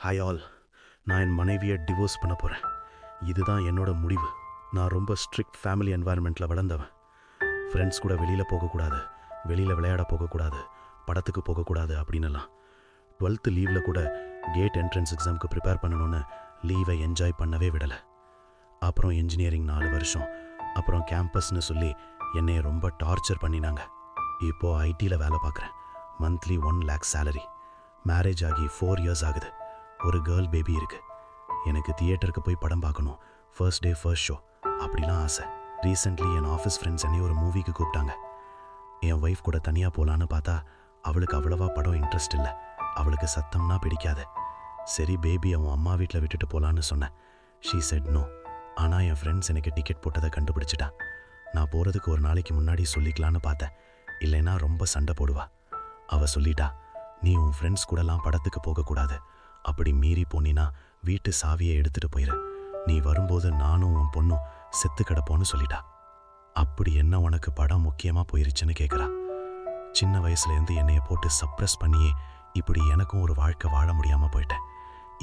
Hi all. நான் என் மனைவியை divorce பண்ண போகிறேன். இதுதான் என்னோட முடிவு. நான் ரொம்ப ஸ்ட்ரிக்ட் ஃபேமிலி என்வாயர்மெண்ட்டில் வளர்ந்தவன். ஃப்ரெண்ட்ஸ் கூட வெளியில் போகக்கூடாது, வெளியில் விளையாட போகக்கூடாது, படத்துக்கு போகக்கூடாது அப்படின்னுலாம். 12th லீவில் கூட கேட் என்ட்ரன்ஸ் எக்ஸாமுக்கு ப்ரிப்பேர் பண்ணணுன்னு லீவை என்ஜாய் பண்ணவே விடலை. அப்புறம் இன்ஜினியரிங் 4 வருஷம், அப்புறம் கேம்பஸ்னு சொல்லி என்னை ரொம்ப டார்ச்சர் பண்ணினாங்க. இப்போது ஐடியில் வேலை பார்க்குறேன். Monthly 1 lakh salary. மேரேஜ் ஆகி 4 இயர்ஸ் ஆகுது. ஒரு கேர்ள் பேபி இருக்கு. எனக்கு தியேட்டருக்கு போய் படம் பார்க்கணும், ஃபர்ஸ்ட் டே ஃபர்ஸ்ட் ஷோ அப்படிலாம் ஆசை. ரீசெண்ட்லி என் ஆஃபீஸ் ஃப்ரெண்ட்ஸ் என்னை ஒரு மூவிக்கு கூப்பிட்டாங்க. என் ஒய்ஃப் கூட தனியாக போகலான்னு பார்த்தா அவளுக்கு அவ்வளவா படம் இன்ட்ரெஸ்ட் இல்லை. அவளுக்கு சத்தம்னா பிடிக்காது. சரி பேபி அவன் அம்மா வீட்டில் விட்டுட்டு போகலான்னு சொன்னேன். She said no. ஆனால் என் ஃப்ரெண்ட்ஸ் எனக்கு டிக்கெட் போட்டதை கண்டுபிடிச்சிட்டான். நான் போகிறதுக்கு ஒரு நாளைக்கு முன்னாடி சொல்லிக்கலான்னு பார்த்தேன், இல்லைன்னா ரொம்ப சண்டை போடுவா. அவள் சொல்லிட்டா, நீ உன் ஃப்ரெண்ட்ஸ் கூடலாம் படத்துக்கு போகக்கூடாது, அப்படி மீறி போனினா வீட்டு சாவியை எடுத்துட்டு போயிரு, நீ வரும்போது நானும் உன் பொண்ணும் செத்து கிடப்போன்னு சொல்லிட்டா. அப்படி என்ன உனக்கு படம் முக்கியமாக போயிருச்சுன்னு கேட்குறா. சின்ன வயசுலேருந்து என்னைய போட்டு சப்ரஸ் பண்ணியே இப்படி எனக்கும் ஒரு வாழ்க்கை வாழ முடியாமல் போயிட்டேன்.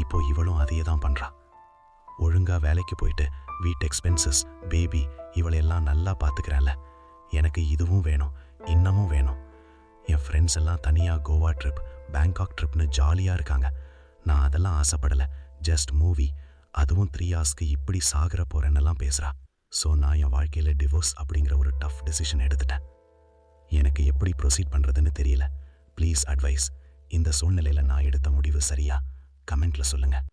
இப்போ இவளும் அதையே தான் பண்ணுறா. ஒழுங்காக வேலைக்கு போயிட்டு வீட்டு எக்ஸ்பென்சஸ், பேபி இவளையெல்லாம் நல்லா பார்த்துக்கிறேன்ல. எனக்கு இதுவும் வேணும், இன்னமும் வேணும். என் ஃப்ரெண்ட்ஸ் எல்லாம் தனியாக கோவா ட்ரிப், பேங்காக் ட்ரிப்னு ஜாலியாக இருக்காங்க. நான் அதெல்லாம் ஆசைப்படலை. ஜஸ்ட் மூவி, அதுவும் 3 hours இப்படி சாகிற போகிறேன்னெல்லாம் பேசுகிறா. ஸோ நான் என் வாழ்க்கையில் டிவோர்ஸ் அப்படிங்கிற ஒரு டஃப் டெசிஷன் எடுத்துட்டேன். எனக்கு எப்படி ப்ரொசீட் பண்ணுறதுன்னு தெரியல. Please advice. இந்த சூழ்நிலையில் நான் எடுத்த முடிவு சரியா? கமெண்ட்டில் சொல்லுங்கள்.